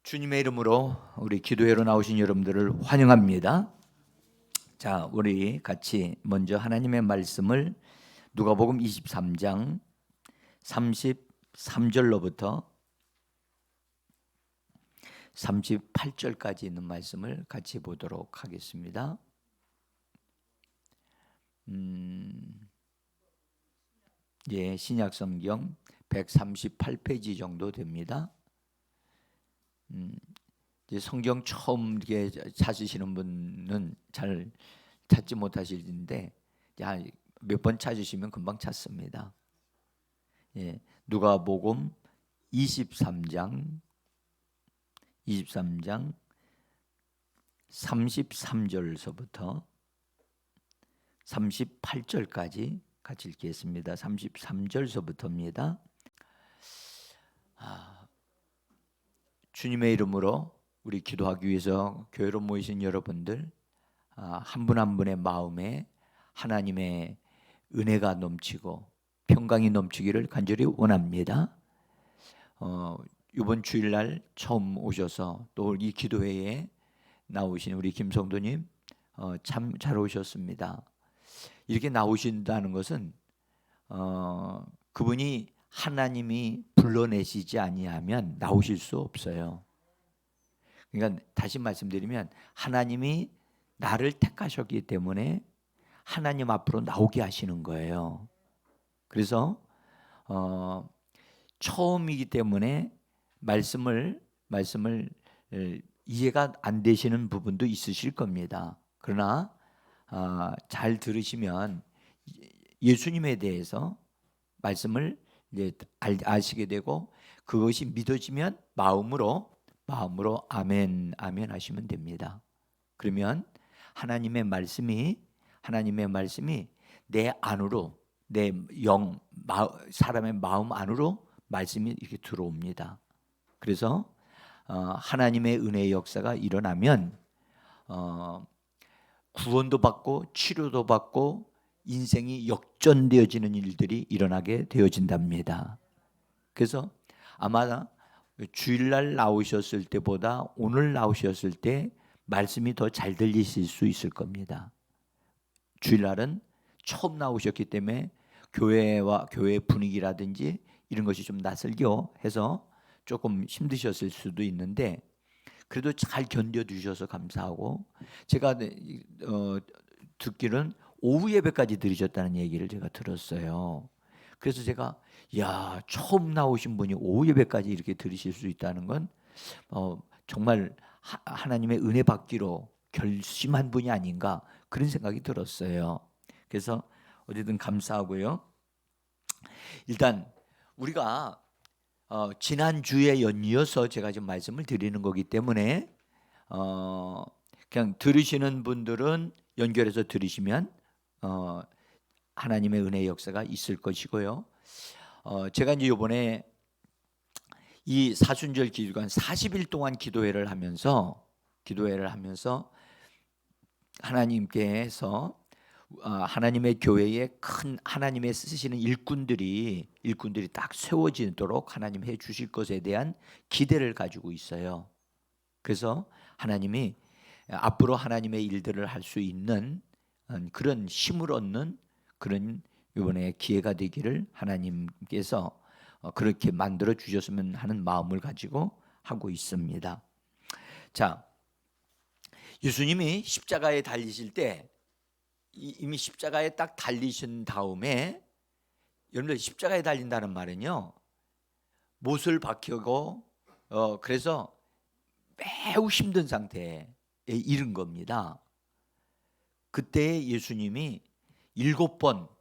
주님의 이름으로 우리 기도회로 나오신 여러분들을 환영합니다. 자, 우리 같이 먼저 하나님의 말씀을 누가복음 23장 33절로부터 38절까지 있는 말씀을 같이 보도록 하겠습니다. 신약 성경 138페이지 정도 됩니다. 이제 성경 처음 이렇게 찾으시는 분은 잘 찾지 못하실 텐데 몇 번 찾으시면 금방 찾습니다. 누가복음 23장 33절서부터 38절까지 같이 읽겠습니다. 33절서부터입니다. 주님의 이름으로 우리 기도하기 위해서 교회로 모이신 여러분들 한 분 한 분의 마음에 하나님의 은혜가 넘치고 평강이 넘치기를 간절히 원합니다. 이번 주일날 처음 오셔서 또 이 기도회에 나오신 우리 김성도님 참 잘 오셨습니다. 이렇게 나오신다는 것은 그분이 하나님이 불러내시지 아니하면 나오실 수 없어요. 그러니까 다시 말씀드리면 하나님이 나를 택하셨기 때문에 하나님 앞으로 나오게 하시는 거예요. 그래서 처음이기 때문에 말씀을 이해가 안 되시는 부분도 있으실 겁니다. 그러나 잘 들으시면 예수님에 대해서 말씀을 이제 아시게 되고 그것이 믿어지면 마음으로 아멘 하시면 됩니다. 그러면 하나님의 말씀이 내 안으로 내 사람의 마음 안으로 말씀이 이렇게 들어옵니다. 그래서 하나님의 은혜의 역사가 일어나면 구원도 받고 치료도 받고 인생이 역전되어지는 일들이 일어나게 되어진답니다. 그래서 아마 주일날 나오셨을 때보다 오늘 나오셨을 때 말씀이 더 잘 들리실 수 있을 겁니다. 주일날은 처음 나오셨기 때문에 교회와 교회 분위기라든지 이런 것이 좀 낯설겨 해서 조금 힘드셨을 수도 있는데 그래도 잘 견뎌주셔서 감사하고 제가 듣기로는 오후 예배까지 들으셨다는 얘기를 제가 들었어요. 그래서 제가 처음 나오신 분이 오후 예배까지 이렇게 들으실 수 있다는 건 정말 하나님의 은혜 받기로 결심한 분이 아닌가 그런 생각이 들었어요. 그래서 어쨌든 감사하고요. 일단 우리가 지난주에 연이어서 제가 지금 말씀을 드리는 거기 때문에 그냥 들으시는 분들은 연결해서 들으시면 하나님의 은혜의 역사가 있을 것이고요. 제가 이제 이번에 이 사순절 기간 40일 동안 기도회를 하면서 하나님께서 하나님의 교회에 큰 하나님의 쓰시는 일꾼들이 딱 세워지도록 하나님 해 주실 것에 대한 기대를 가지고 있어요. 그래서 하나님이 앞으로 하나님의 일들을 할 수 있는 그런 힘을 얻는 그런 이번에 기회가 되기를 하나님께서 그렇게 만들어 주셨으면 하는 마음을 가지고 하고 있습니다. 자, 예수님이 십자가에 달리실 때 이미 십자가에 딱 달리신 다음에 여러분들 십자가에 달린다는 말은요 못을 박히고 그래서 매우 힘든 상태에 이른 겁니다. 그때 예수님이 7번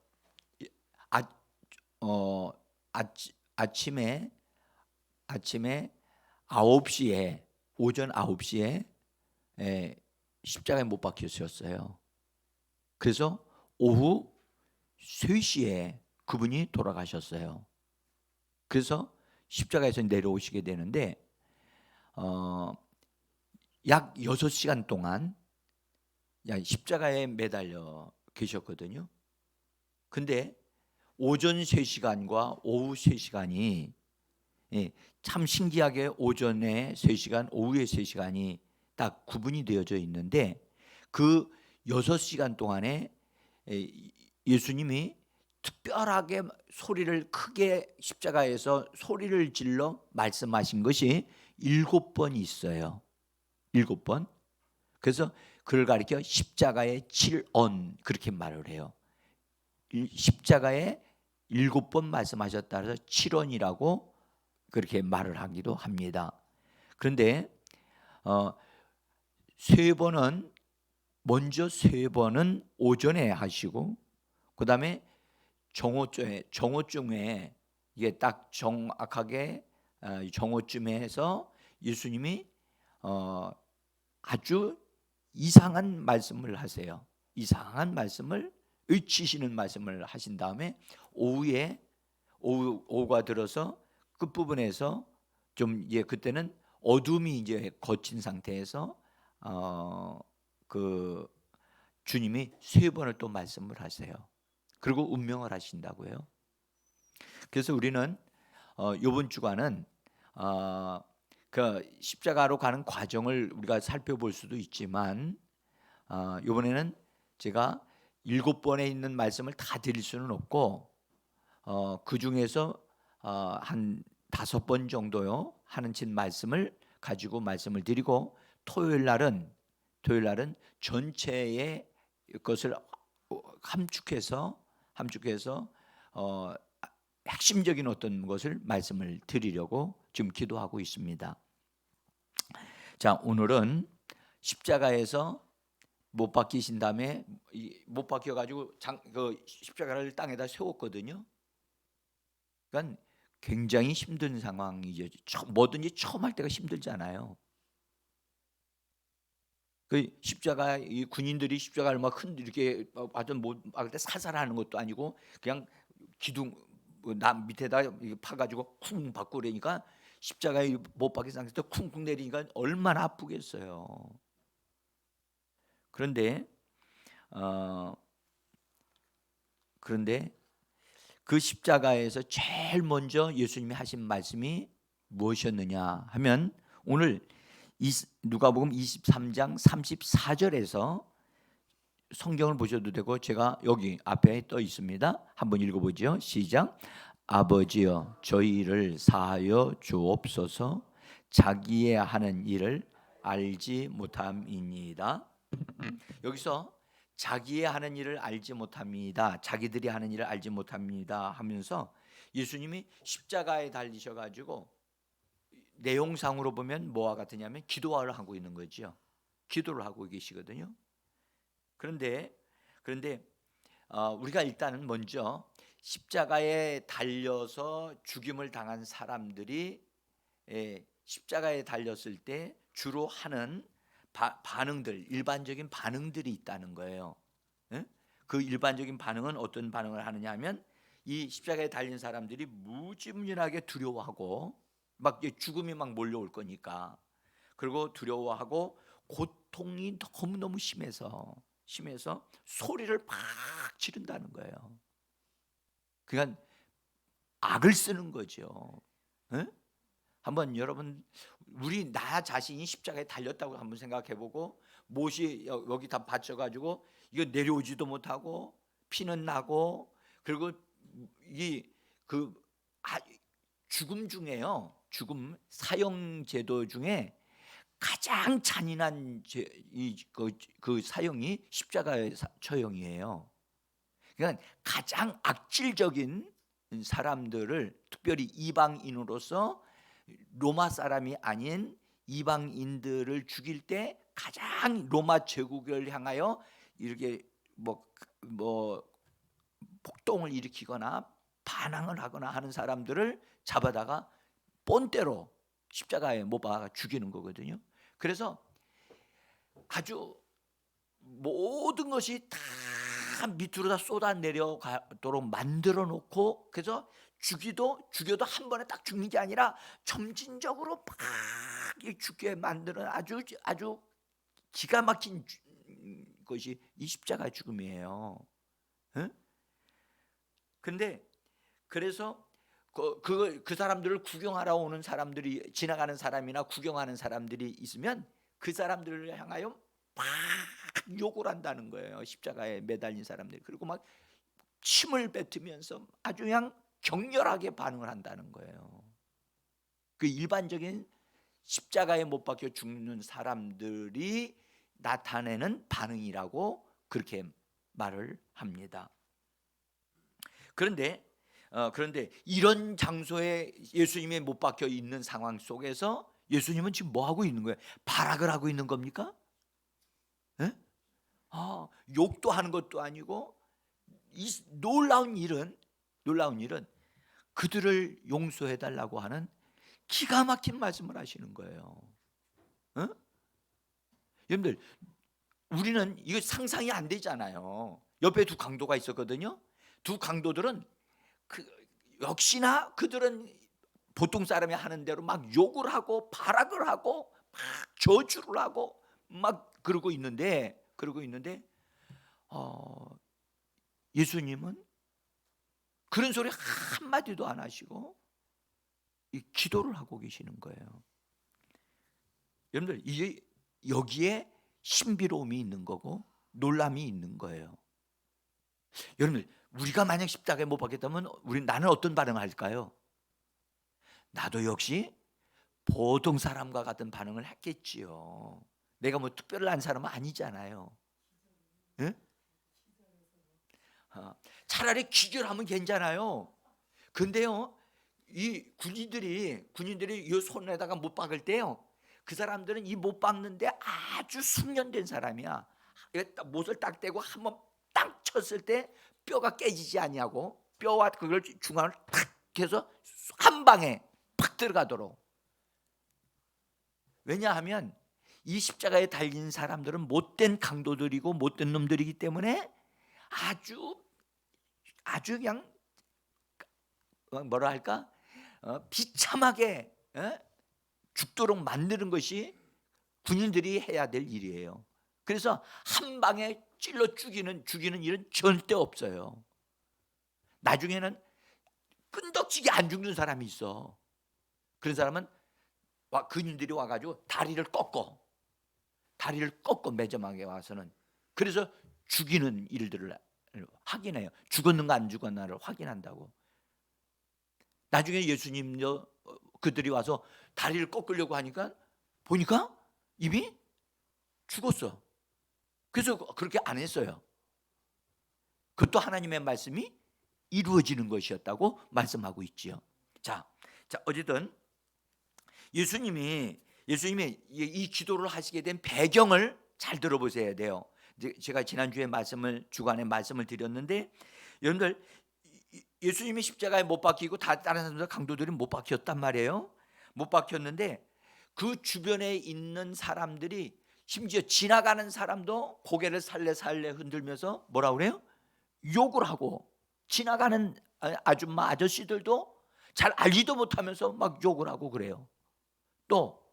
아침에 9시에 오전 9시에 십자가에 못 박히셨어요. 그래서 오후 3시에 그분이 돌아가셨어요. 그래서 십자가에서 내려오시게 되는데 약 6시간 동안 십자가에 매달려 계셨거든요. 근데 오전 3시간과 오후 3시간이 예, 참 신기하게 오전에 3시간, 오후에 3시간이 딱 구분이 되어져 있는데 그 6시간 동안에 예수님이 특별하게 소리를 크게 십자가에서 소리를 질러 말씀하신 것이 7번 있어요. 7번. 그래서 그를 가리켜 십자가의 7언 그렇게 말을 해요. 십자가에 7번 말씀하셨다 해서 7언이라고 그렇게 말을 하기도 합니다. 그런데 3번은 먼저 3번은 오전에 하시고 그 다음에 정오쯤에 이게 딱 정확하게 정오쯤에 해서 예수님이 아주 이상한 말씀을 하세요. 이상한 말씀을 의치시는 말씀을 하신 다음에 오후가 들어서 끝부분에서 좀 이제 그때는 어둠이 이제 거친 상태에서 그 주님이 3번을 또 말씀을 하세요. 그리고 운명을 하신다고요. 그래서 우리는 이번 주간은 그 십자가로 가는 과정을 우리가 살펴볼 수도 있지만 이번에는 제가 7번에 있는 말씀을 다 드릴 수는 없고 그 중에서 한 5번 정도요 하는 친 말씀을 가지고 말씀을 드리고 토요일 날은 전체의 것을 함축해서 핵심적인 어떤 것을 말씀을 드리려고 지금 기도하고 있습니다. 자, 오늘은 십자가에서 못 박히신 다음에 못 박혀 가지고 그 십자가를 땅에다 세웠거든요. 그러니까 굉장히 힘든 상황이죠. 뭐든지 처음 할 때가 힘들잖아요. 그 십자가 이 군인들이 십자가를 막 이렇게 완전 못할 때 사살하는 것도 아니고 그냥 기둥 남 밑에다 파가지고 쿵 박고 그러니까 십자가에 못 박힌 상태에서 쿵쿵 내리니까 얼마나 아프겠어요. 그런데 그 십자가에서 제일 먼저 예수님이 하신 말씀이 무엇이었느냐 하면 오늘 누가복음 23장 34절에서 성경을 보셔도 되고 제가 여기 앞에 떠 있습니다. 한번 읽어보죠. 시작. 아버지여 저희를 사하여 주옵소서 자기의 하는 일을 알지 못함이니이다. 여기서 자기의 하는 일을 알지 못합니다. 자기들이 하는 일을 알지 못합니다 하면서 예수님이 십자가에 달리셔 가지고 내용상으로 보면 뭐와 같으냐면 기도를 하고 있는 거죠. 기도를 하고 계시거든요. 그런데 우리가 일단은 먼저 십자가에 달려서 죽임을 당한 사람들이 십자가에 달렸을 때 주로 하는 반응들, 일반적인 반응들이 있다는 거예요. 그 일반적인 반응은 어떤 반응을 하느냐 하면 이 십자가에 달린 사람들이 무지무지하게 두려워하고 막 죽음이 막 몰려올 거니까 그리고 두려워하고 고통이 너무너무 심해서 소리를 막 지른다는 거예요. 그러니까 악을 쓰는 거죠. 한번 여러분 나 자신이 십자가에 달렸다고 한번 생각해보고 못이 여기 다 받쳐가지고 이거 내려오지도 못하고 피는 나고 그리고 죽음 중에요. 죽음 사형 제도 중에 가장 잔인한 그 사형이 십자가의 처형이에요. 그러니까 가장 악질적인 사람들을 특별히 이방인으로서 로마 사람이 아닌 이방인들을 죽일 때 가장 로마 제국을 향하여 이렇게 폭동을 일으키거나 반항을 하거나 하는 사람들을 잡아다가 본때로 십자가에 못 박아 죽이는 거거든요. 그래서 아주 모든 것이 다 밑으로 다 쏟아 내려가도록 만들어 놓고 그래서 죽여도 한 번에 딱 죽는 게 아니라 점진적으로 막 죽게 만드는 아주 기가 막힌 것이 이 십자가 죽음이에요. 근데 그래서 그 사람들을 구경하러 오는 사람들이, 지나가는 사람이나 구경하는 사람들이 있으면 그 사람들을 향하여 막 욕을 한다는 거예요. 십자가에 매달린 사람들이. 그리고 막 침을 뱉으면서 아주 그냥 격렬하게 반응을 한다는 거예요. 그 일반적인 십자가에 못 박혀 죽는 사람들이 나타내는 반응이라고 그렇게 말을 합니다. 그런데 이런 장소에 예수님이 못 박혀 있는 상황 속에서 예수님은 지금 뭐 하고 있는 거예요? 발악을 하고 있는 겁니까? 예? 욕도 하는 것도 아니고, 이 놀라운 일은 그들을 용서해 달라고 하는 기가 막힌 말씀을 하시는 거예요. 어? 여러분들, 우리는 이거 상상이 안 되잖아요. 옆에 두 강도가 있었거든요. 두 강도들은 역시나 그들은 보통 사람이 하는 대로 막 욕을 하고 발악을 하고 막 저주를 하고 막 그러고 있는데 예수님은 그런 소리 한마디도 안 하시고 이 기도를 하고 계시는 거예요. 여러분들, 이게 여기에 신비로움이 있는 거고 놀람이 있는 거예요. 여러분들, 우리가 만약 십자가에 못 박혔다면 나는 어떤 반응을 할까요? 나도 역시 보통 사람과 같은 반응을 했겠지요. 내가 뭐 특별한 사람은 아니잖아요. 응? 차라리 기절하면 괜찮아요. 근데요, 이 군인들이 이 손에다가 못 박을 때요, 그 사람들은 이 못 박는데 아주 숙련된 사람이야. 못을 딱 떼고 한번 딱 쳤을 때 뼈가 깨지지 아니하고 뼈와 그걸 중앙을 탁 해서 한 방에 팍 들어가도록. 왜냐하면 이 십자가에 달린 사람들은 못된 강도들이고 못된 놈들이기 때문에 아주 그냥 뭐라 할까, 비참하게 죽도록 만드는 것이 군인들이 해야 될 일이에요. 그래서 한 방에 찔러 죽이는 일은 절대 없어요. 나중에는 끈덕지게 안 죽는 사람이 있어. 그런 사람은 군인들이 와가지고 다리를 꺾어 매점하게 와서는, 그래서 죽이는 일들을 확인해요. 죽었는가 안 죽었나를 확인한다고. 나중에 예수님도 그들이 와서 다리를 꺾으려고 하니까 보니까 이미 죽었어. 그래서 그렇게 안 했어요. 그것도 하나님의 말씀이 이루어지는 것이었다고 말씀하고 있지요. 자, 어쨌든 예수님이 이 기도를 하시게 된 배경을 잘 들어보셔야 돼요. 제가 지난주에 주간에 말씀을 드렸는데, 여러분들, 예수님이 십자가에 못 박히고 다른 사람들, 강도들이 못 박혔단 말이에요. 못 박혔는데 그 주변에 있는 사람들이, 심지어 지나가는 사람도 고개를 살래살래 흔들면서 뭐라 그래요? 욕을 하고, 지나가는 아줌마 아저씨들도 잘 알지도 못하면서 막 욕을 하고 그래요. 또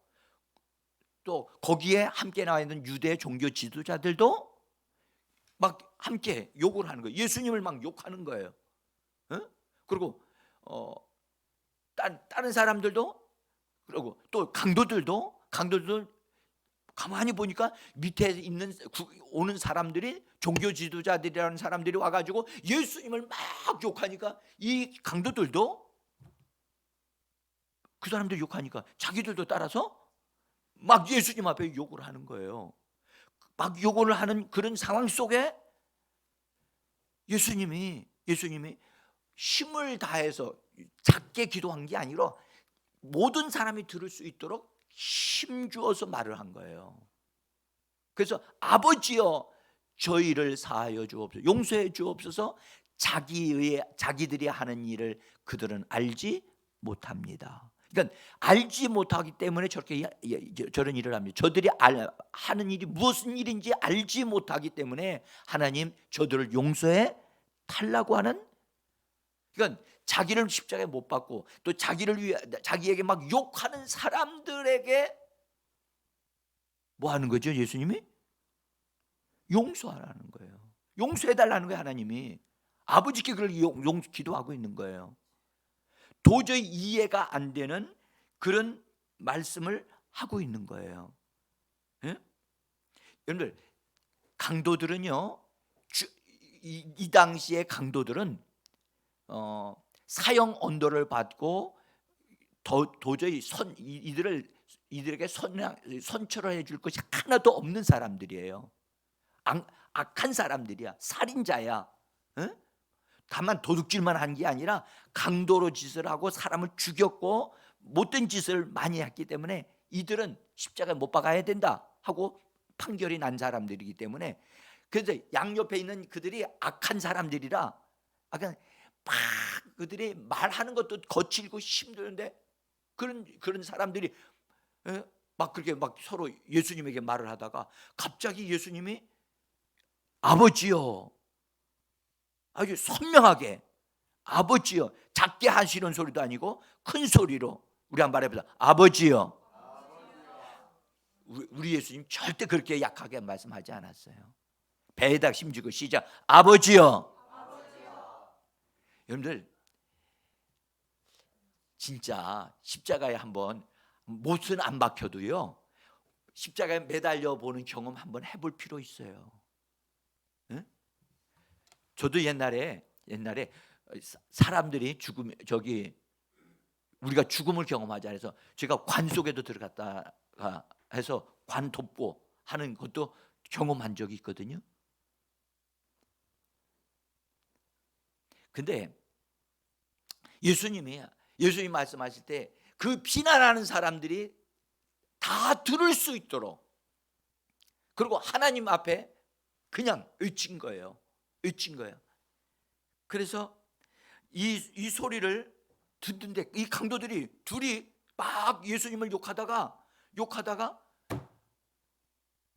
거기에 함께 나와 있는 유대 종교 지도자들도 막 함께 욕을 하는 거예요. 예수님을 막 욕하는 거예요. 그리고 다른 사람들도, 그리고 또 강도들도 가만히 보니까 밑에 있는 오는 사람들이 종교 지도자들이라는 사람들이 와가지고 예수님을 막 욕하니까 이 강도들도 그 사람들 욕하니까 자기들도 따라서 막 예수님 앞에 욕을 하는 거예요. 막 욕을 하는 그런 상황 속에 예수님이 힘을 다해서 작게 기도한 게 아니라 모든 사람이 들을 수 있도록 힘주어서 말을 한 거예요. 그래서 아버지여 저희를 사하여 주옵소서, 용서해 주옵소서. 자기들이 하는 일을 그들은 알지 못합니다. 그러니까 알지 못하기 때문에 저런 일을 합니다. 저들이 하는 일이 무슨 일인지 알지 못하기 때문에 하나님 저들을 용서해 달라고 하는, 그러니까 자기를 십자가에 못 박고 또 자기에게 막 욕하는 사람들에게 뭐 하는 거죠? 예수님이 용서하라는 거예요. 용서해 달라는 거예요. 하나님이 아버지께 그걸 기도하고 있는 거예요. 도저히 이해가 안 되는 그런 말씀을 하고 있는 거예요. 예? 여러분들, 강도들은요, 이 당시의 강도들은 사형 언도를 받고 도저히 이들에게 선처를 해줄 것이 하나도 없는 사람들이에요. 악한 사람들이야. 살인자야. 어? 다만 도둑질만 한 게 아니라 강도로 짓을 하고 사람을 죽였고 못된 짓을 많이 했기 때문에 이들은 십자가에 못 박아야 된다 하고 판결이 난 사람들이기 때문에, 그래서 양옆에 있는 그들이 악한 사람들이라 막 그들이 말하는 것도 거칠고 힘드는데 그런 사람들이 막 그렇게 막 서로 예수님에게 말을 하다가 갑자기 예수님이 아버지요, 아주 선명하게 아버지요, 작게 하시는 소리도 아니고 큰 소리로 우리 한번 말해보자. 아버지요. 우리 예수님 절대 그렇게 약하게 말씀하지 않았어요. 배에다 힘주고 시작. 아버지요. 여러분들, 진짜 십자가에 한번 못은 안 박혀도요, 십자가에 매달려 보는 경험 한번 해볼 필요 있어요. 응? 저도 옛날에 사람들이 우리가 죽음을 경험하자 해서 제가 관 속에도 들어갔다가 해서 관 돕고 하는 것도 경험한 적이 있거든요. 근데 예수님이 말씀하실 때 그 비난하는 사람들이 다 들을 수 있도록, 그리고 하나님 앞에 그냥 외친 거예요. 그래서 이 소리를 듣는데 이 강도들이 둘이 막 예수님을 욕하다가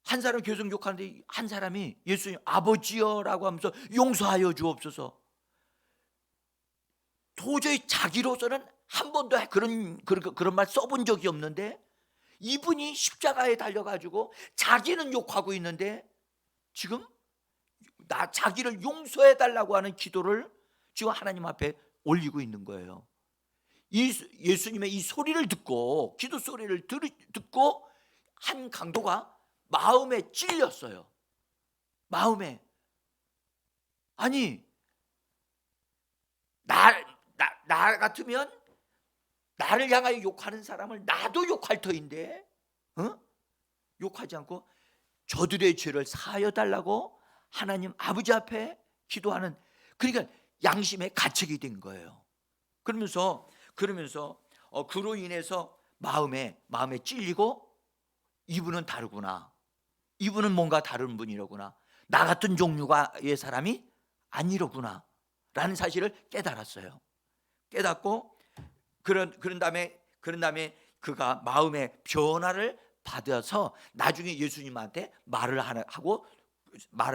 한 사람은 계속 욕하는데 한 사람이 예수님 아버지여라고 하면서 용서하여 주옵소서. 도저히 자기로서는 한 번도 그런 말 써본 적이 없는데 이분이 십자가에 달려가지고 자기는 욕하고 있는데 지금 자기를 용서해 달라고 하는 기도를 지금 하나님 앞에 올리고 있는 거예요. 예수님의 이 소리를 듣고, 기도 소리를 듣고 한 강도가 마음에 찔렸어요. 마음에. 아니, 나 같으면 나를 향하여 욕하는 사람을 나도 욕할 터인데 욕하지 않고 저들의 죄를 사하여 달라고 하나님 아버지 앞에 기도하는, 그러니까 양심의 가책이 된 거예요. 그러면서 그로 인해서 마음에 찔리고 이분은 다르구나, 이분은 뭔가 다른 분이로구나, 나 같은 종류의 사람이 아니로구나 라는 사실을 깨달았어요. 깨닫고 그런 다음에 그가 마음의 변화를 받아서 나중에 예수님한테 말을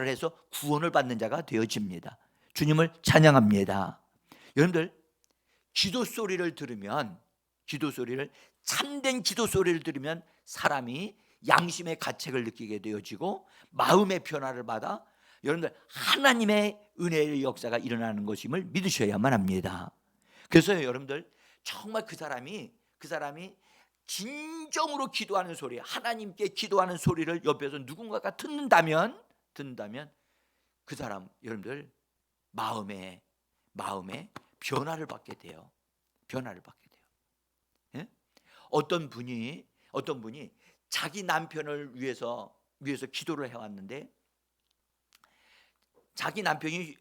해서 구원을 받는 자가 되어집니다. 주님을 찬양합니다. 여러분들, 참된 기도 소리를 들으면 사람이 양심의 가책을 느끼게 되어지고 마음의 변화를 받아 여러분들 하나님의 은혜의 역사가 일어나는 것임을 믿으셔야만 합니다. 그래서 여러분들 정말 그 사람이 진정으로 기도하는 소리, 하나님께 기도하는 소리를 옆에서 누군가가 듣는다면 그 사람 여러분들 마음에 변화를 받게 돼요. 예? 어떤 분이 자기 남편을 위해서 기도를 해왔는데 자기 남편이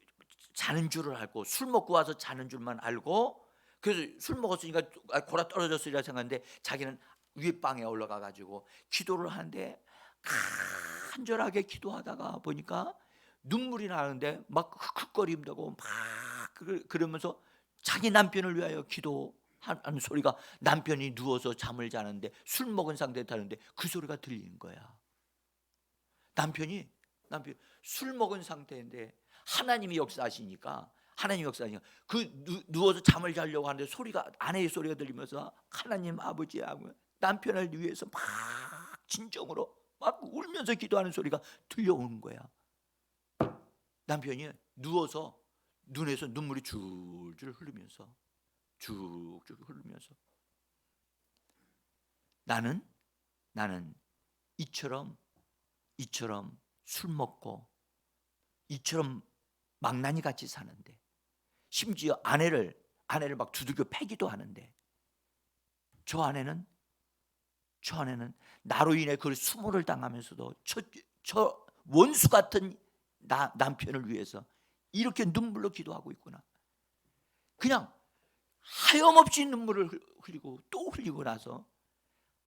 자는 줄을 알고 술 먹고 와서 자는 줄만 알고, 그래서 술 먹었으니까 골아 떨어졌으리라 생각했는데 자기는 위에 방에 올라가 가지고 기도를 하는데 간절하게 기도하다가 보니까 눈물이 나는데 막 흑흑거림다고 막 그러면서 자기 남편을 위하여 기도하는 소리가, 남편이 누워서 잠을 자는데 술 먹은 상태에 자는데 그 소리가 들리는 거야. 남편이 술 먹은 상태인데 하나님이 역사하시니까 누워서 잠을 자려고 하는데 아내의 소리가 들리면서 하나님 아버지 하고 남편을 위해서 막 진정으로 막 울면서 기도하는 소리가 들려오는 거야. 남편이 누워서 눈에서 눈물이 줄줄 흐르면서 쭉쭉 흐르면서 나는 이처럼 술 먹고 이처럼 망나니 같이 사는데, 심지어 아내를 막 두들겨 패기도 하는데, 저 아내는 나로 인해 그 수모를 당하면서도 저 원수 같은 남편을 위해서 이렇게 눈물로 기도하고 있구나. 그냥 하염없이 눈물을 흘리고 또 흘리고 나서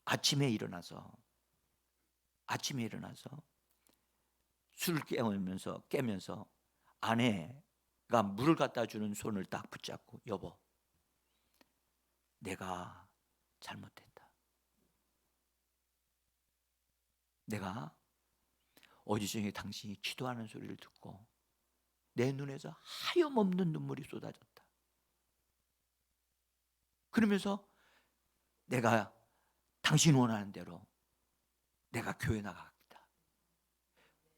아침에 일어나서 술을 깨면서 아내가 물을 갖다 주는 손을 딱 붙잡고, 여보, 내가 잘못했다. 내가 어제 저녁에 당신이 기도하는 소리를 듣고 내 눈에서 하염없는 눈물이 쏟아졌다. 그러면서 내가 당신 원하는 대로 내가 교회 나가겠다.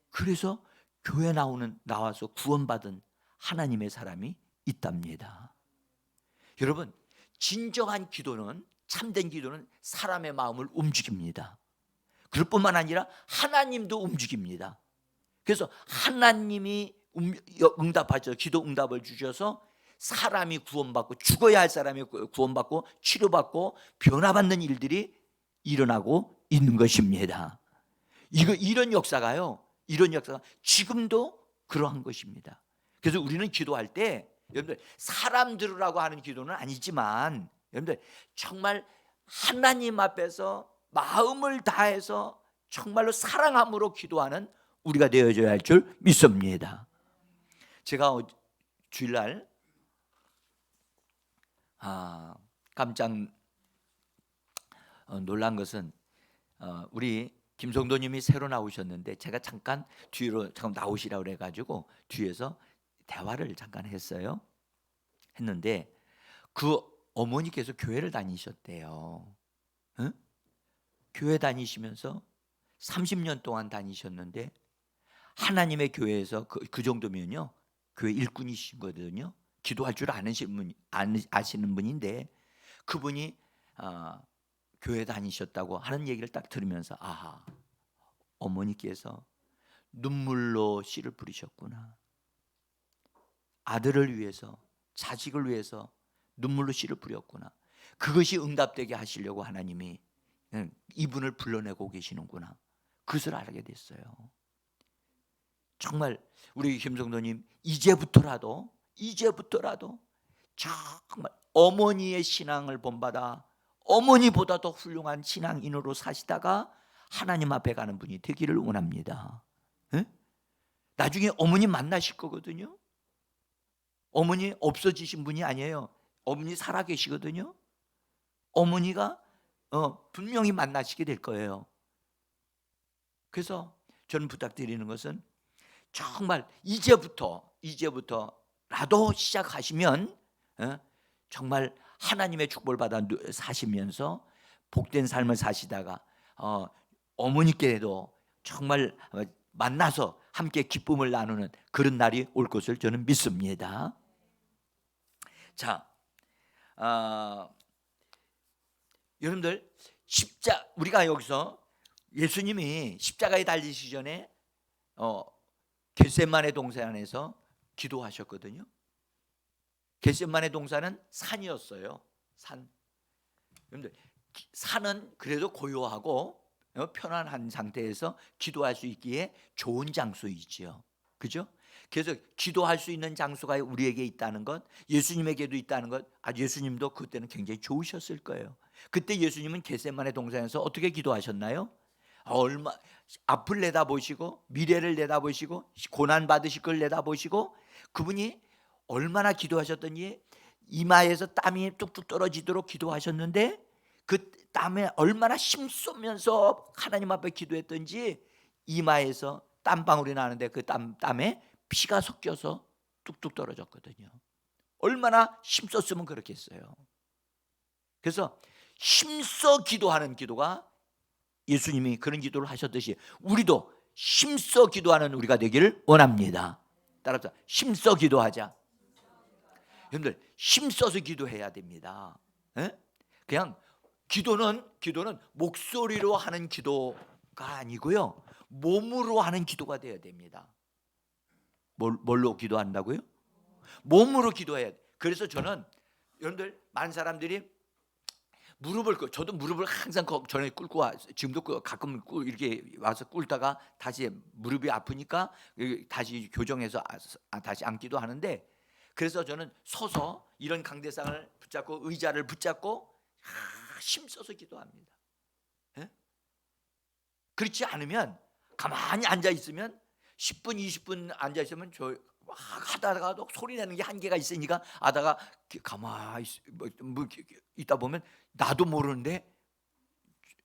그래서 교회 나와서 구원받은 하나님의 사람이 있답니다. 여러분, 진정한 기도는, 참된 기도는 사람의 마음을 움직입니다. 그럴 뿐만 아니라 하나님도 움직입니다. 그래서 하나님이 응답하죠. 기도 응답을 주셔서 사람이 구원받고, 죽어야 할 사람이 구원받고 치료받고 변화받는 일들이 일어나고 있는 것입니다. 이런 역사가 지금도 그러한 것입니다. 그래서 우리는 기도할 때, 여러분들, 사람 들으라고 하는 기도는 아니지만, 여러분들, 정말 하나님 앞에서 마음을 다해서 정말로 사랑함으로 기도하는 우리가 되어져야 할 줄 믿습니다. 제가 주일날 깜짝 놀란 것은, 우리 김성도님이 새로 나오셨는데 제가 잠깐 뒤로 나오시라고 그래가지고 뒤에서 대화를 잠깐 했는데 그 어머니께서 교회를 다니셨대요. 응? 교회 다니시면서 30년 동안 다니셨는데 하나님의 교회에서 그 정도면요, 교회 일꾼이시거든요. 기도할 줄 아시는 분인데, 그분이 교회 다니셨다고 하는 얘기를 딱 들으면서, 어머니께서 눈물로 씨를 뿌리셨구나. 아들을 위해서, 자식을 위해서 눈물로 씨를 뿌렸구나. 그것이 응답되게 하시려고 하나님이 이분을 불러내고 계시는구나. 그것을 알게 됐어요. 정말 우리 김성도님, 이제부터라도 정말 어머니의 신앙을 본받아 어머니보다 더 훌륭한 신앙인으로 사시다가 하나님 앞에 가는 분이 되기를 원합니다. 에? 나중에 어머니 만나실 거거든요. 어머니 없어지신 분이 아니에요. 어머니 살아계시거든요. 어머니가 분명히 만나시게 될 거예요. 그래서 저는 부탁드리는 것은, 정말 이제부터라도 시작하시면 정말 하나님의 축복을 받아 사시면서 복된 삶을 사시다가 어머니께도 정말 만나서 함께 기쁨을 나누는 그런 날이 올 것을 저는 믿습니다. 자, 여러분들, 우리가 여기서 예수님이 십자가에 달리시기 전에 겟세마네 동산에서 기도하셨거든요. 겟세마네 동산은 산이었어요. 여러분들, 산은 그래도 고요하고 편안한 상태에서 기도할 수 있기에 좋은 장소이지요. 그죠? 그래서 기도할 수 있는 장소가 우리에게 있다는 것, 예수님에게도 있다는 것, 예수님도 그때는 굉장히 좋으셨을 거예요. 그때 예수님은 겟세마네 동산에서 어떻게 기도하셨나요? 앞을 내다보시고, 미래를 내다보시고, 고난 받으실 걸 내다보시고, 그분이 얼마나 기도하셨더니 이마에서 땀이 뚝뚝 떨어지도록 기도하셨는데, 그 땀에 얼마나 힘쓰면서 하나님 앞에 기도했던지 이마에서 땀방울이 나는데 그 땀에 피가 섞여서 뚝뚝 떨어졌거든요. 얼마나 힘썼으면 그렇게 했어요. 그래서 힘써 기도하는 기도가, 예수님이 그런 기도를 하셨듯이 우리도 힘써 기도하는 우리가 되기를 원합니다. 따라서 힘써 기도하자. 여러분들, 힘써서 기도해야 됩니다. 예? 그냥 기도는 목소리로 하는 기도가 아니고요, 몸으로 하는 기도가 되어야 됩니다. 뭘로 기도한다고요? 몸으로 기도해야 돼. 그래서 저는 여러분들, 많은 사람들이 저도 무릎을 항상 전에 꿇고 지금도 가끔 이렇게 와서 꿇다가 다시 무릎이 아프니까 다시 교정해서 다시 앉기도 하는데, 그래서 저는 서서 이런 강대상을 붙잡고 의자를 붙잡고 힘써서 기도합니다. 예? 그렇지 않으면, 가만히 앉아 있으면 10분 20분 앉아 있으면 하다가도 소리 내는 게 한계가 있으니까 하다가 가만히 있다 보면 나도 모르는데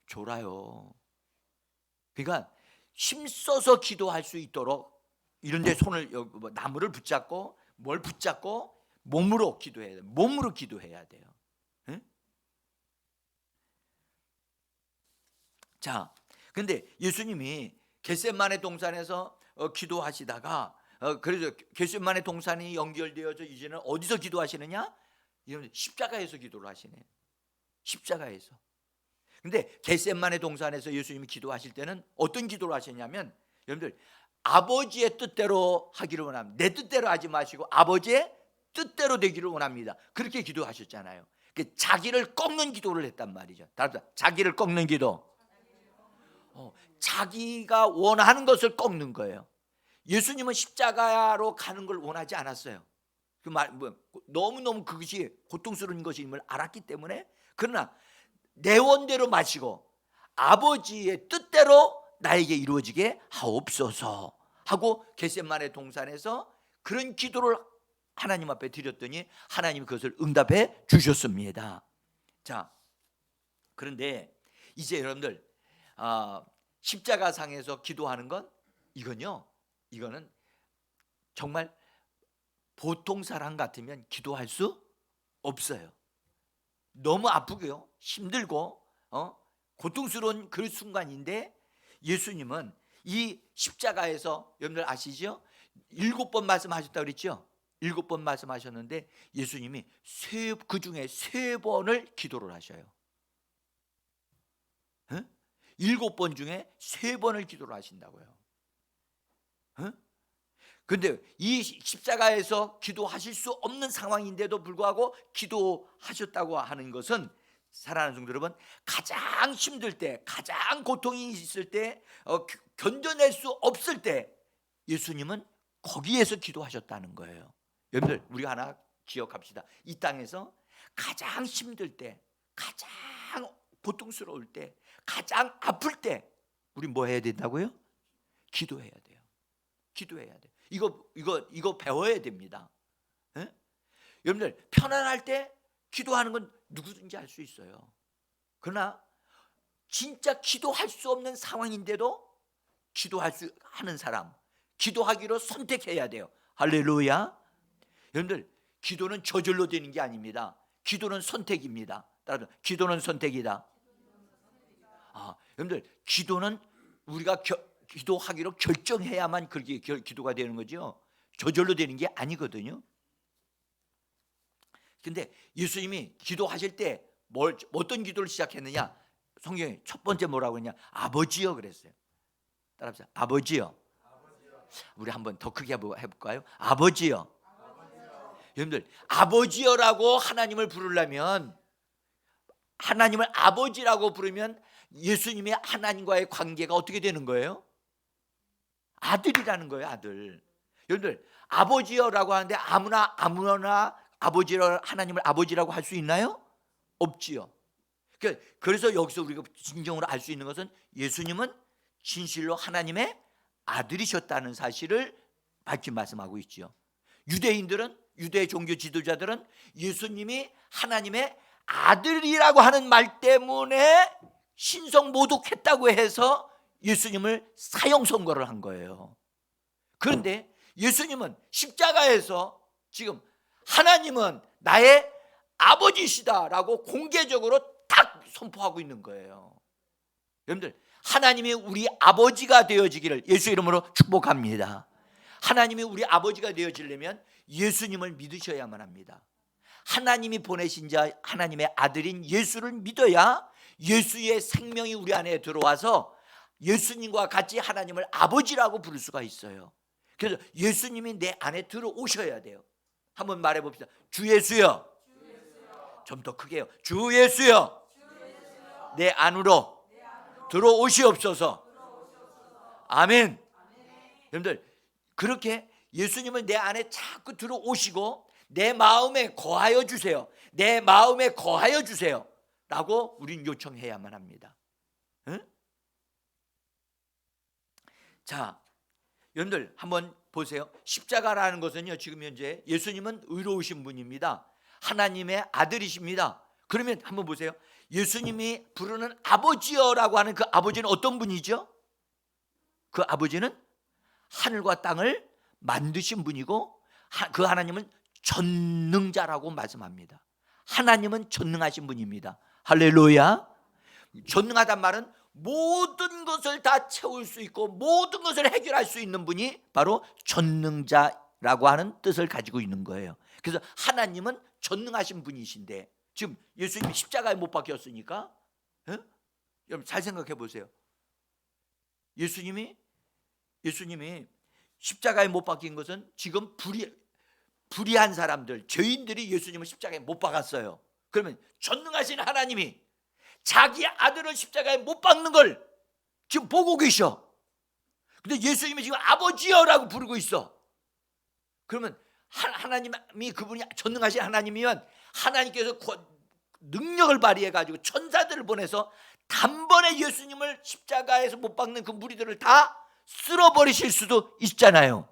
졸아요. 그러니까 힘써서 기도할 수 있도록 이런 데 손을, 나무를 붙잡고 뭘 붙잡고 몸으로 기도해야 돼요. 몸으로 기도해야 돼요. 응? 자, 근데 예수님이 겟세마네 동산에서 기도하시다가, 그래서 겟세마네 동산이 연결되어져 이제는 어디서 기도하시느냐? 십자가에서 기도를 하시네요. 십자가에서. 근데 겟세마네 동산에서 예수님이 기도하실 때는 어떤 기도를 하셨냐면, 여러분들, 아버지의 뜻대로 하기를 원합니다. 내 뜻대로 하지 마시고 아버지의 뜻대로 되기를 원합니다. 그렇게 기도하셨잖아요. 자기를 꺾는 기도를 했단 말이죠. 자기를 꺾는 기도. 자기가 원하는 것을 꺾는 거예요. 예수님은 십자가로 가는 걸 원하지 않았어요. 너무너무 그것이 고통스러운 것임을 알았기 때문에, 그러나 내 원대로 마시고 아버지의 뜻대로 나에게 이루어지게 하옵소서 하고 겟세마네 동산에서 그런 기도를 하나님 앞에 드렸더니 하나님이 그것을 응답해 주셨습니다. 자, 그런데 이제 여러분들, 십자가상에서 기도하는 건 이거는 정말 보통 사람 같으면 기도할 수 없어요. 너무 아프고요, 힘들고 고통스러운 그 순간인데, 예수님은 이 십자가에서, 여러분들 아시죠? 7번 말씀하셨다고 그랬죠? 7번 말씀하셨는데 예수님이 그 중에 3번을 기도를 하셔요. 7번 중에 3번을 기도를 하신다고요. 그런데 이 십자가에서 기도하실 수 없는 상황인데도 불구하고 기도하셨다고 하는 것은, 사랑하는 성도 여러분, 가장 힘들 때, 가장 고통이 있을 때, 견뎌낼 수 없을 때 예수님은 거기에서 기도하셨다는 거예요. 여러분들, 우리가 하나 기억합시다. 이 땅에서 가장 힘들 때, 가장 고통스러울 때, 가장 아플 때 우리 뭐 해야 된다고요? 기도해야 돼요. 기도해야 돼요. 이거 배워야 됩니다. 에? 여러분들, 편안할 때 기도하는 건 누구든지 할 수 있어요. 그러나 진짜 기도할 수 없는 상황인데도 하는 사람, 기도하기로 선택해야 돼요. 할렐루야. 여러분들, 기도는 저절로 되는 게 아닙니다. 기도는 선택입니다. 따라서 기도는 선택이다. 여러분들, 기도는 우리가 기도하기로 결정해야만 그렇게 기도가 되는 거죠. 저절로 되는 게 아니거든요. 근데 예수님이 기도하실 때 어떤 기도를 시작했느냐? 성경에 첫 번째 뭐라고 했냐? 아버지여 그랬어요. 따라합시다. 아버지여. 우리 한번 더 크게 해볼까요? 아버지여. 여러분들, 아버지여라고 하나님을 부르려면, 하나님을 아버지라고 부르면 예수님의 하나님과의 관계가 어떻게 되는 거예요? 아들이라는 거예요, 아들. 여러분들, 아버지여라고 하는데 아무나 하나님을 아버지라고 할 수 있나요? 없지요. 그래서 여기서 우리가 진정으로 알 수 있는 것은 예수님은 진실로 하나님의 아들이셨다는 사실을 밝히 말씀하고 있죠. 유대 종교 지도자들은 예수님이 하나님의 아들이라고 하는 말 때문에 신성 모독했다고 해서 예수님을 사형 선고를 한 거예요. 그런데 예수님은 십자가에서 지금 하나님은 나의 아버지시다라고 공개적으로 딱 선포하고 있는 거예요. 여러분들, 하나님이 우리 아버지가 되어지기를 예수 이름으로 축복합니다. 하나님이 우리 아버지가 되어지려면 예수님을 믿으셔야만 합니다. 하나님이 보내신 자 하나님의 아들인 예수를 믿어야 예수의 생명이 우리 안에 들어와서 예수님과 같이 하나님을 아버지라고 부를 수가 있어요. 그래서 예수님이 내 안에 들어오셔야 돼요. 한번 말해 봅시다. 주 예수여. 좀 더 크게요. 주 예수여. 내 안으로 들어오시옵소서. 아멘. 여러분들, 그렇게 예수님은 내 안에 자꾸 들어오시고 내 마음에 거하여 주세요. 내 마음에 거하여 주세요 라고 우린 요청해야만 합니다. 응? 자, 여러분들 한번 보세요. 십자가라는 것은요, 지금 현재 예수님은 의로우신 분입니다. 하나님의 아들이십니다. 그러면 한번 보세요. 예수님이 부르는 아버지여라고 하는 그 아버지는 어떤 분이죠? 그 아버지는 하늘과 땅을 만드신 분이고 그 하나님은 전능자라고 말씀합니다. 하나님은 전능하신 분입니다. 할렐루야. 전능하단 말은 모든 것을 다 채울 수 있고 모든 것을 해결할 수 있는 분이 바로 전능자라고 하는 뜻을 가지고 있는 거예요. 그래서 하나님은 전능하신 분이신데 지금 예수님이 십자가에 못 박혔으니까 여러분 잘 생각해 보세요. 예수님이 십자가에 못 박힌 것은 지금 불의한 사람들, 죄인들이 예수님을 십자가에 못 박았어요. 그러면 전능하신 하나님이 자기 아들을 십자가에 못 박는 걸 지금 보고 계셔. 근데 예수님이 지금 아버지여라고 부르고 있어. 그러면 하나님이 그분이 전능하신 하나님이면 하나님께서 능력을 발휘해 가지고 천사들을 보내서 단번에 예수님을 십자가에서 못 박는 그 무리들을 다 쓸어버리실 수도 있잖아요.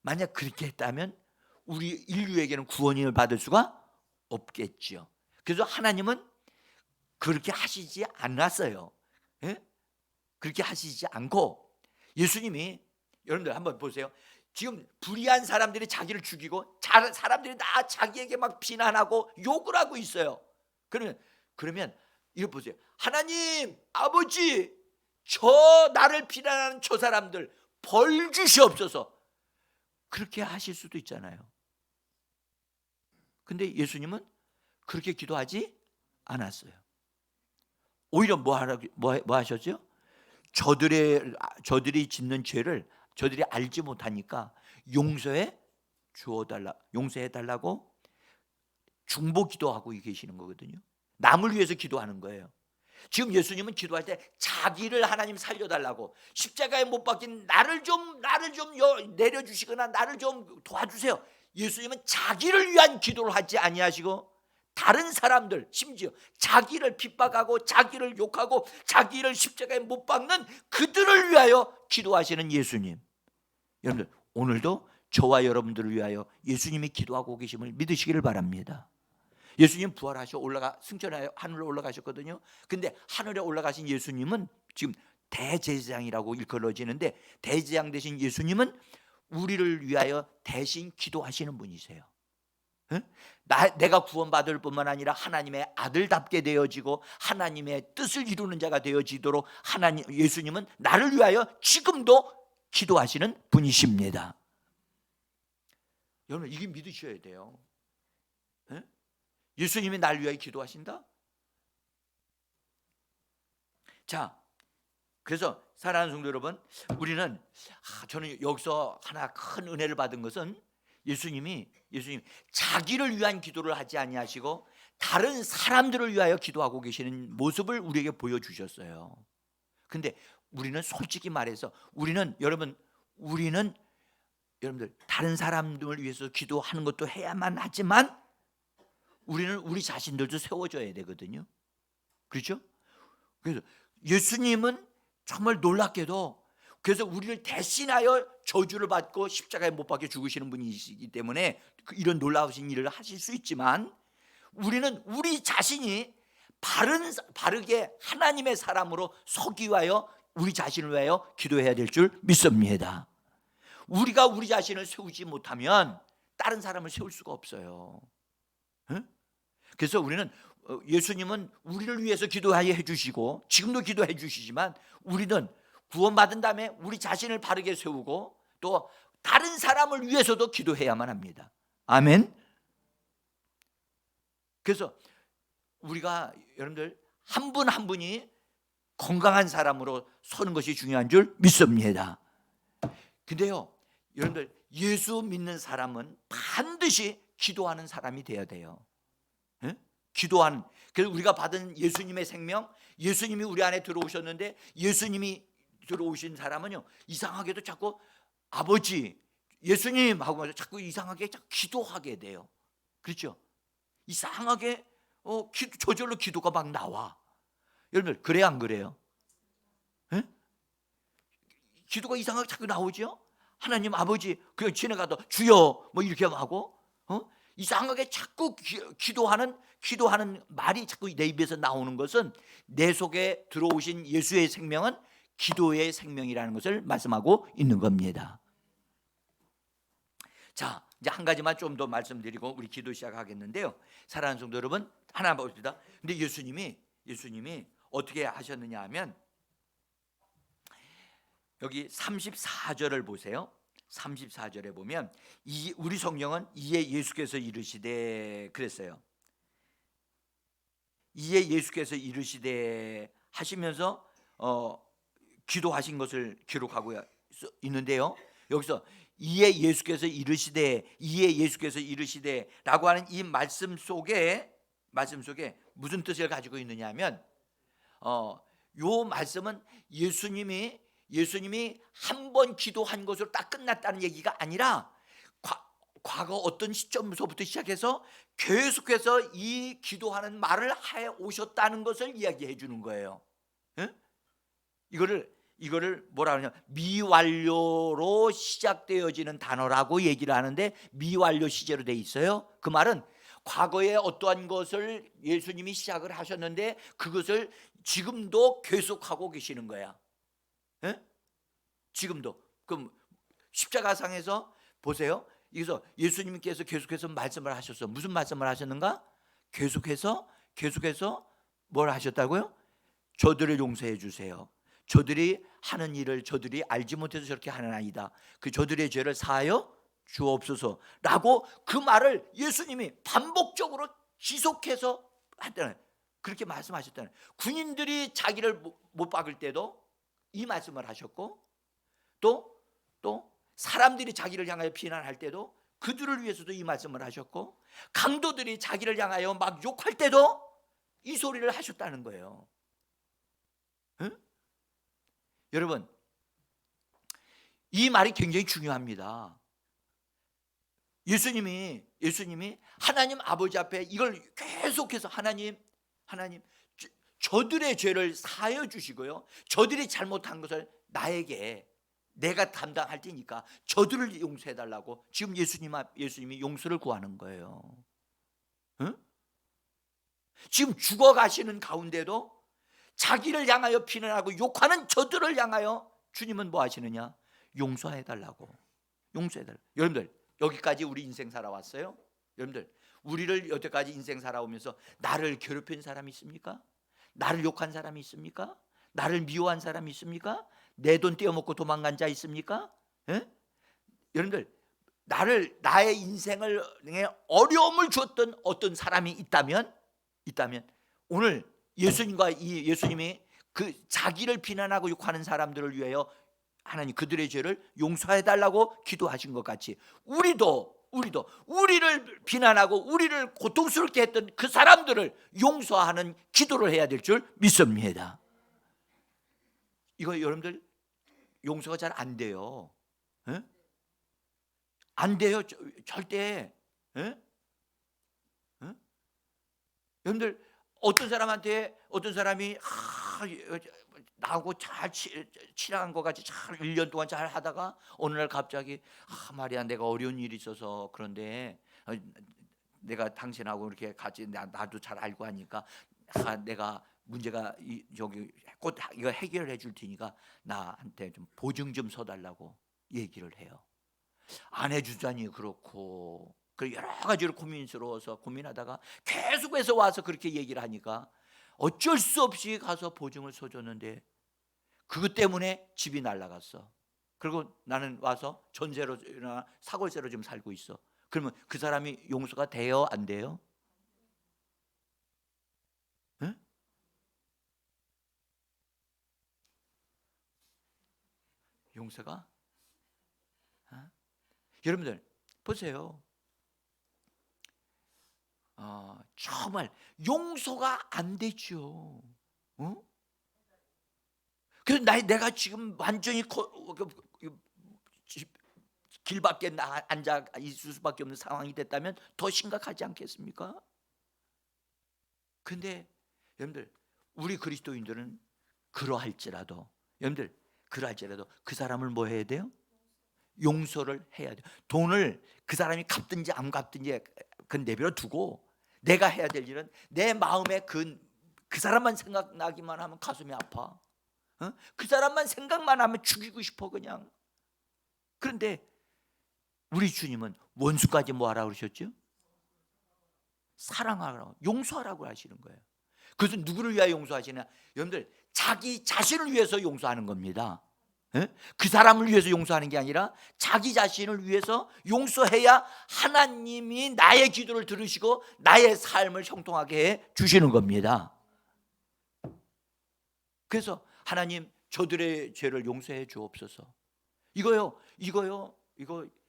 만약 그렇게 했다면 우리 인류에게는 구원을 받을 수가 없겠죠. 그래서 하나님은 그렇게 하시지 않았어요. 예? 그렇게 하시지 않고 예수님이, 여러분들 한번 보세요. 지금 불의한 사람들이 자기를 죽이고 사람들이 다 자기에게 막 비난하고 욕을 하고 있어요. 그러면 이거 보세요. 하나님 아버지, 저 나를 비난하는 저 사람들 벌 주시옵소서. 그렇게 하실 수도 있잖아요. 근데 예수님은 그렇게 기도하지 않았어요. 오히려 뭐 하셨죠? 저들이 짓는 죄를 저들이 알지 못하니까 용서해 달라고 중보 기도하고 계시는 거거든요. 남을 위해서 기도하는 거예요. 지금 예수님은 기도할 때 자기를 하나님 살려달라고, 십자가에 못 박힌 나를 좀 내려주시거나 나를 좀 도와주세요. 예수님은 자기를 위한 기도를 하지 아니하시고 다른 사람들, 심지어 자기를 핍박하고 자기를 욕하고 자기를 십자가에 못 박는 그들을 위하여 기도하시는 예수님. 여러분들 오늘도 저와 여러분들을 위하여 예수님이 기도하고 계심을 믿으시기를 바랍니다. 예수님 부활하셔 승천하여 하늘로 올라가셨거든요. 근데 하늘에 올라가신 예수님은 지금 대제사장이라고 일컬어지는데, 대제사장 되신 예수님은 우리를 위하여 대신 기도하시는 분이세요. 내가 구원받을 뿐만 아니라 하나님의 아들답게 되어지고 하나님의 뜻을 이루는 자가 되어지도록 예수님은 나를 위하여 지금도 기도하시는 분이십니다. 여러분 이게 믿으셔야 돼요. 예수님이 나를 위하여 기도하신다? 자, 그래서 사랑하는 성도 여러분, 우리는 저는 여기서 하나 큰 은혜를 받은 것은 예수님이 자기를 위한 기도를 하지 아니하시고 다른 사람들을 위하여 기도하고 계시는 모습을 우리에게 보여주셨어요. 근데 우리는 솔직히 말해서 여러분들 다른 사람들을 위해서 기도하는 것도 해야만 하지만 우리는 우리 자신들도 세워줘야 되거든요. 그렇죠? 그래서 예수님은 정말 놀랍게도 그래서 우리를 대신하여 저주를 받고 십자가에 못 박혀 죽으시는 분이시기 때문에 이런 놀라우신 일을 하실 수 있지만 우리는 우리 자신이 바르게 하나님의 사람으로 서기 위하여 우리 자신을 위하여 기도해야 될 줄 믿습니다. 우리가 우리 자신을 세우지 못하면 다른 사람을 세울 수가 없어요. 그래서 우리는 예수님은 우리를 위해서 기도하게 해주시고 지금도 기도해 주시지만 우리는 구원받은 다음에 우리 자신을 바르게 세우고 또 다른 사람을 위해서도 기도해야만 합니다. 아멘. 그래서 우리가 여러분들 한 분 한 분이 건강한 사람으로 서는 것이 중요한 줄 믿습니다. 근데요, 여러분들 예수 믿는 사람은 반드시 기도하는 사람이 돼야 돼요. 예? 기도하는. 그래서 우리가 받은 예수님의 생명, 예수님이 우리 안에 들어오셨는데, 예수님이 들어오신 사람은요, 이상하게도 자꾸 아버지, 예수님 하고 자꾸 이상하게 자꾸 기도하게 돼요. 그렇죠? 이상하게 저절로 기도가 막 나와. 여러분들 그래요, 안 그래요? 예? 기도가 이상하게 자꾸 나오죠. 하나님 아버지, 그냥 지나가도 주여 뭐 이렇게 하고, 이상하게 자꾸 기도하는 말이 자꾸 내 입에서 나오는 것은 내 속에 들어오신 예수의 생명은 기도의 생명이라는 것을 말씀하고 있는 겁니다. 자, 이제 한 가지만 좀 더 말씀드리고 우리 기도 시작하겠는데요. 사랑하는 성도 여러분, 하나 봅시다. 근데 예수님이 어떻게 하셨느냐 하면, 여기 34절을 보세요. 34절에 보면 우리 성경은 이에 예수께서 이르시되 그랬어요. 이에 예수께서 이르시되 하시면서 기도하신 것을 기록하고 있는데요. 여기서 이에 예수께서 이르시되라고 하는 이 말씀 속에 무슨 뜻을 가지고 있느냐 하면, 요 말씀은 예수님이 한 번 기도한 것으로 딱 끝났다는 얘기가 아니라 과거 어떤 시점서부터 시작해서 계속해서 이 기도하는 말을 해 오셨다는 것을 이야기해 주는 거예요. 예? 이거를 뭐라 그러냐, 미완료로 시작되어지는 단어라고 얘기를 하는데, 미완료 시제로 돼 있어요. 그 말은 과거에 어떠한 것을 예수님이 시작을 하셨는데 그것을 지금도 계속하고 계시는 거야. 예? 지금도. 그럼 십자가상에서 보세요. 여기서 예수님께서 계속해서 말씀을 하셨어. 무슨 말씀을 하셨는가? 계속해서 뭘 하셨다고요? 저들을 용서해 주세요. 저들이 하는 일을 저들이 알지 못해서 저렇게 하는 아이다. 그 저들의 죄를 사하여 주옵소서라고 그 말을 예수님이 반복적으로 지속해서 했다는, 그렇게 말씀하셨다는. 군인들이 자기를 못 박을 때도 이 말씀을 하셨고, 또 사람들이 자기를 향하여 비난할 때도 그들을 위해서도 이 말씀을 하셨고, 강도들이 자기를 향하여 막 욕할 때도 이 소리를 하셨다는 거예요. 응? 여러분, 이 말이 굉장히 중요합니다. 예수님이 하나님 아버지 앞에 이걸 계속해서 하나님 저들의 죄를 사하여 주시고요, 저들이 잘못한 것을 내가 감당할 테니까 저들을 용서해 달라고 지금 예수님이 용서를 구하는 거예요. 응? 지금 죽어가시는 가운데도 자기를 향하여 비난하고 욕하는 저들을 향하여 주님은 뭐 하시느냐? 용서해 달라고. 여러분들 여기까지 우리 인생 살아왔어요. 여러분들 우리를 여태까지 인생 살아오면서 나를 괴롭힌 사람이 있습니까? 나를 욕한 사람이 있습니까? 나를 미워한 사람이 있습니까? 내 돈 떼어먹고 도망간 자 있습니까? 예? 여러분들 나의 인생을 어려움을 줬던 어떤 사람이 있다면 오늘 예수님이 그 자기를 비난하고 욕하는 사람들을 위하여 하나님 그들의 죄를 용서해 달라고 기도하신 것 같이, 우리를 비난하고 우리를 고통스럽게 했던 그 사람들을 용서하는 기도를 해야 될 줄 믿습니다. 이거 여러분들 용서가 잘 안 돼요. 에? 안 돼요. 절대. 에? 에? 여러분들 어떤 사람이 나하고 잘 친한 것 같이 잘 1년 동안 잘 하다가 어느 날 갑자기 말이야, 내가 어려운 일이 있어서 그런데 내가 당신하고 이렇게 같이 나도 잘 알고 하니까 내가 문제가 여기 곧 이거 해결해 줄 테니까 나한테 좀 보증 좀 서달라고 얘기를 해요. 안 해주자니 그렇고 여러 가지로 고민하다가 계속해서 와서 그렇게 얘기를 하니까 어쩔 수 없이 가서 보증을 서줬는데 그것 때문에 집이 날라갔어. 그리고 나는 와서 전세로나 사골세로 좀 살고 있어. 그러면 그 사람이 용서가 돼요, 안 돼요? 예? 용서가? 어? 여러분들 보세요. 정말 용서가 안 되죠. 어? 그래서 내가 지금 완전히 길 밖에 앉아 있을 수밖에 없는 상황이 됐다면 더 심각하지 않겠습니까? 근데 여러분들 우리 그리스도인들은 그러할지라도 여러분들 그러할지라도 그 사람을 뭐 해야 돼요? 용서를 해야 돼요. 돈을 그 사람이 갚든지 안 갚든지 그건 내버려 두고 내가 해야 될 일은 내 마음에 그 사람만 생각나기만 하면 가슴이 아파. 그 사람만 생각만 하면 죽이고 싶어 그냥. 그런데 우리 주님은 원수까지 뭐 하라고 그러셨죠? 사랑하라고, 용서하라고 하시는 거예요. 그래서 누구를 위하여 용서하시냐? 여러분들 자기 자신을 위해서 용서하는 겁니다. 그 사람을 위해서 용서하는 게 아니라 자기 자신을 위해서 용서해야 하나님이 나의 기도를 들으시고 나의 삶을 형통하게 해 주시는 겁니다. 그래서 하나님 저들의 죄를 용서해 주옵소서. 이거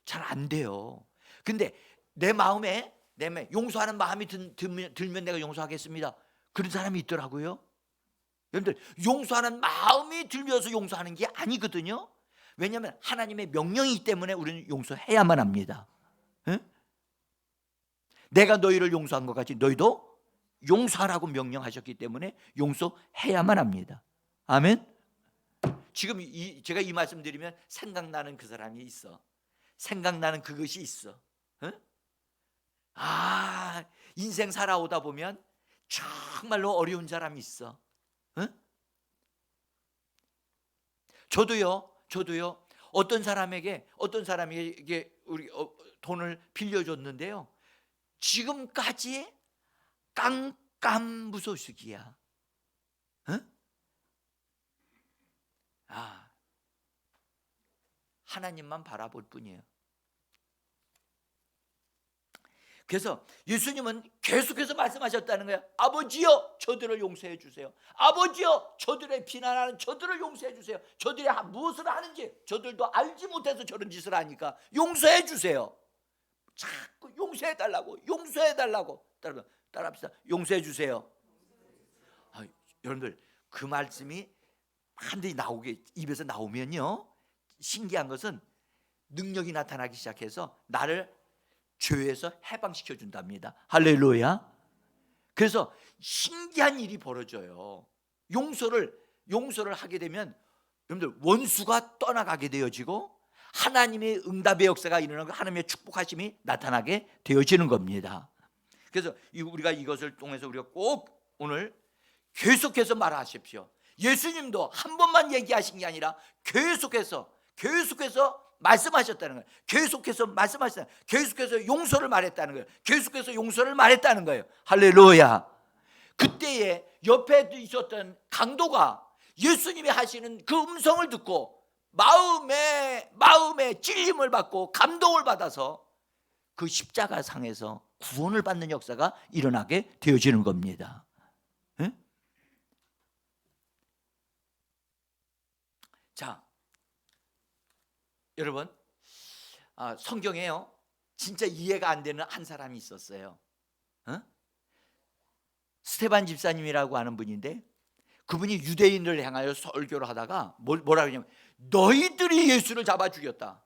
잘 안 돼요. 근데 내 마음에 용서하는 마음이 들면 내가 용서하겠습니다. 그런 사람이 있더라고요. 여러분들 용서하는 마음이 들면서 용서하는 게 아니거든요. 왜냐하면 하나님의 명령이기 때문에 우리는 용서해야만 합니다. 에? 내가 너희를 용서한 것 같이 너희도 용서하라고 명령하셨기 때문에 용서해야만 합니다. 아멘. 지금 제가 이 말씀 드리면 생각나는 그 사람이 있어. 생각나는 그것이 있어. 에? 인생 살아오다 보면 정말로 어려운 사람이 있어. 저도요. 어떤 사람에게 우리 돈을 빌려줬는데요. 지금까지 깜깜무소식이야. 하나님만 바라볼 뿐이에요. 그래서 예수님은 계속해서 말씀하셨다는 거예요. 아버지여 저들을 용서해 주세요. 아버지여 저들의 비난하는 저들을 용서해 주세요. 저들이 무엇을 하는지 저들도 알지 못해서 저런 짓을 하니까 용서해 주세요. 자꾸 용서해 달라고 따라합시다. 용서해 주세요. 여러분들 그 말씀이 한데 입에서 나오면요, 신기한 것은 능력이 나타나기 시작해서 나를 죄에서 해방시켜 준답니다. 할렐루야. 그래서 신기한 일이 벌어져요. 용서를 하게 되면 여러분들 원수가 떠나가게 되어지고 하나님의 응답의 역사가 일어나고 하나님의 축복하심이 나타나게 되어지는 겁니다. 그래서 우리가 이것을 통해서 우리가 꼭 오늘 계속해서 말하십시오. 예수님도 한 번만 얘기하신 게 아니라 계속해서 말씀하셨다는 거예요. 계속해서 용서를 말했다는 거예요. 할렐루야. 그때에 옆에 있었던 강도가 예수님이 하시는 그 음성을 듣고 마음에 찔림을 받고 감동을 받아서 그 십자가상에서 구원을 받는 역사가 일어나게 되어지는 겁니다. 네? 자, 여러분, 성경에요 진짜 이해가 안 되는 한 사람이 있었어요. 스테반 집사님이라고 하는 분인데 그분이 유대인을 향하여 설교를 하다가 뭐라 그러냐면 너희들이 예수를 잡아 죽였다.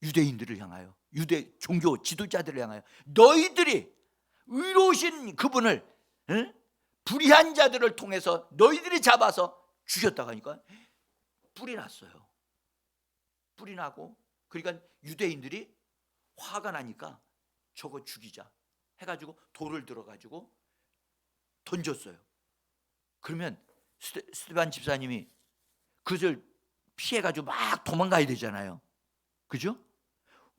유대인들을 향하여, 유대 종교 지도자들을 향하여 너희들이 의로우신 그분을 불의한 자들을 통해서 너희들이 잡아서 죽였다고 하니까 뿔이 났어요. 뿔이 나고 그러니까 유대인들이 화가 나니까 저거 죽이자 해가지고 돌을 들어가지고 던졌어요. 그러면 스테반 집사님이 그것을 피해가지고 막 도망가야 되잖아요. 그죠?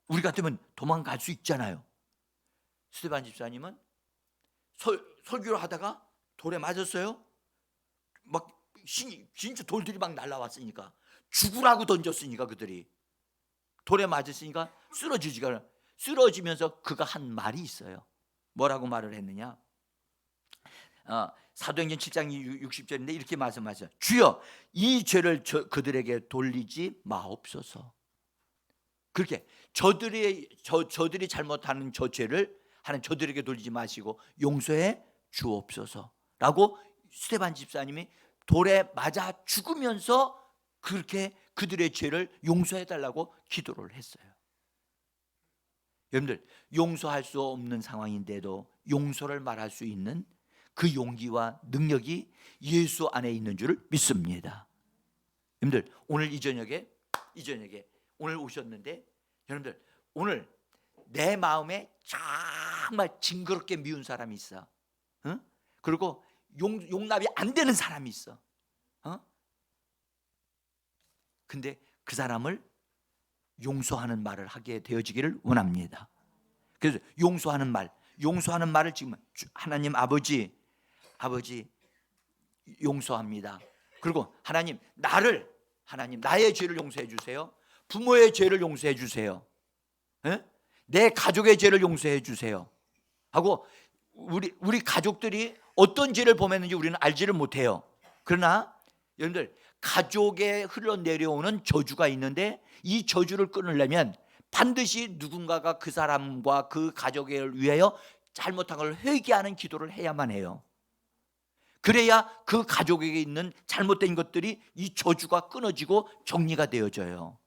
우리 같으면 도망갈 수 있잖아요. 스테반 집사님은 설교를 하다가 돌에 맞았어요. 막 진짜 돌들이 막 날라왔으니까 죽으라고 던졌으니까 그들이 돌에 맞았으니까 쓰러지지가 않아요. 쓰러지면서 그가 한 말이 있어요. 뭐라고 말을 했느냐? 사도행전 7장 60절인데 이렇게 말씀하셨어요. 주여 이 죄를 그들에게 돌리지 마옵소서. 그렇게 저들이 잘못하는 저 죄를 하나님 저들에게 돌리지 마시고 용서해 주옵소서라고 스데반 집사님이 돌에 맞아 죽으면서 그렇게 그들의 죄를 용서해 달라고 기도를 했어요. 여러분들, 용서할 수 없는 상황인데도 용서를 말할 수 있는 그 용기와 능력이 예수 안에 있는 줄을 믿습니다. 여러분들, 오늘 이 저녁에 오늘 오셨는데, 여러분들 오늘 내 마음에 정말 징그럽게 미운 사람이 있어. 그리고 용납이 안 되는 사람이 있어. 근데 그 사람을 용서하는 말을 하게 되어지기를 원합니다. 그래서 용서하는 말을 지금 하나님 아버지 용서합니다. 그리고 하나님 나의 죄를 용서해 주세요. 부모의 죄를 용서해 주세요. 내 가족의 죄를 용서해 주세요. 하고 우리 가족들이 어떤 죄를 범했는지 우리는 알지를 못해요. 그러나 여러분들, 가족에 흘러내려오는 저주가 있는데 이 저주를 끊으려면 반드시 누군가가 그 사람과 그 가족을 위하여 잘못한 걸 회개하는 기도를 해야만 해요. 그래야 그 가족에게 있는 잘못된 것들이 이 저주가 끊어지고 정리가 되어져요.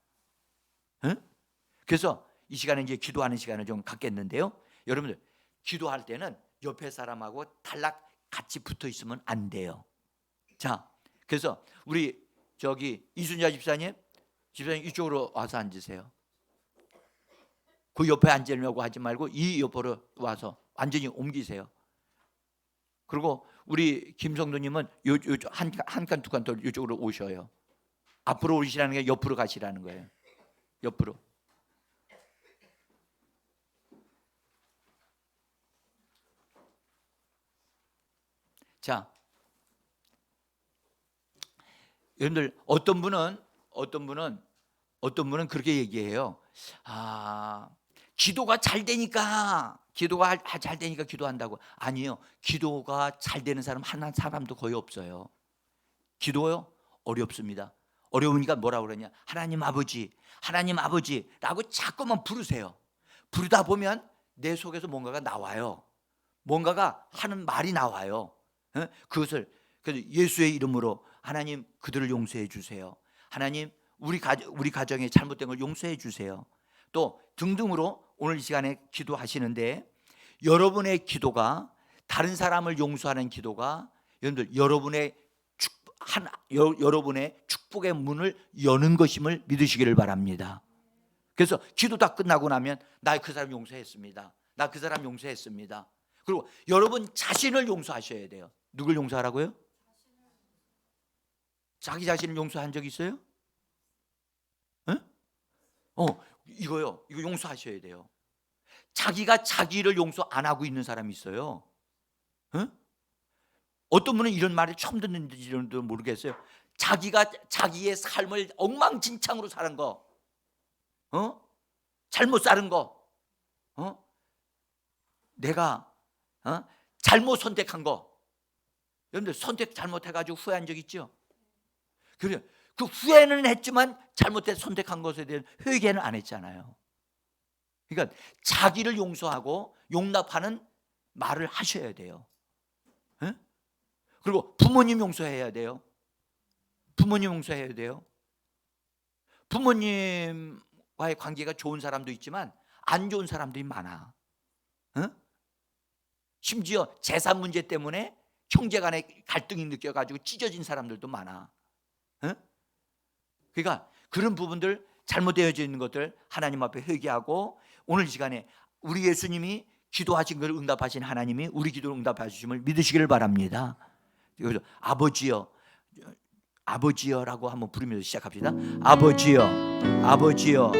그래서 이 시간에 이제 기도하는 시간을 좀 갖겠는데요. 여러분들, 기도할 때는 옆에 사람하고 단락 같이 붙어 있으면 안 돼요. 자, 그래서 우리 이순자 집사님 이쪽으로 와서 앉으세요. 그 옆에 앉으려고 하지 말고 이 옆으로 와서 완전히 옮기세요. 그리고 우리 김성도님은 한 칸 두 칸 더 이쪽으로 오셔요. 앞으로 오시라는 게 옆으로 가시라는 거예요. 옆으로. 자, 여러분들, 어떤 분은 그렇게 얘기해요. 기도가 잘 되니까 기도한다고. 아니에요. 기도가 잘 되는 사람 한 사람도 거의 없어요. 기도요? 어렵습니다. 어려우니까 뭐라고 그러냐? 하나님 아버지라고 자꾸만 부르세요. 부르다 보면 내 속에서 뭔가가 나와요. 뭔가가 하는 말이 나와요. 그래서 예수의 이름으로 하나님 그들을 용서해 주세요. 하나님 우리 가정에 잘못된 걸 용서해 주세요. 또 등등으로 오늘 이 시간에 기도하시는데, 여러분의 기도가 다른 사람을 용서하는 기도가 여러분들 여러분의 축복의 문을 여는 것임을 믿으시기를 바랍니다. 그래서 기도 다 끝나고 나면 나 그 사람 용서했습니다. 나 그 사람 용서했습니다. 그리고 여러분 자신을 용서하셔야 돼요. 누굴 용서하라고요? 자기 자신을 용서한 적 있어요? 이거 용서하셔야 돼요. 자기가 자기를 용서 안 하고 있는 사람이 있어요. 어떤 분은 이런 말을 처음 듣는지도 모르겠어요. 자기가 자기의 삶을 엉망진창으로 사는 거, 잘못 사는 거, 내가 잘못 선택한 거. 여러분들, 선택 잘못해가지고 후회한 적 있죠? 그래요. 그 후회는 했지만 잘못해서 선택한 것에 대한 회개는 안 했잖아요. 그러니까 자기를 용서하고 용납하는 말을 하셔야 돼요. 그리고 부모님 용서해야 돼요. 부모님과의 관계가 좋은 사람도 있지만 안 좋은 사람들이 많아. 심지어 재산 문제 때문에 형제 간에 갈등이 느껴가지고 찢어진 사람들도 많아. 그러니까 그런 부분들, 잘못되어져 있는 것들 하나님 앞에 회개하고, 오늘 이 시간에 우리 예수님이 기도하신 것을 응답하신 하나님이 우리 기도를 응답하심을 믿으시기를 바랍니다. 그래서 아버지여라고 한번 부르면서 시작합시다. 아버지여.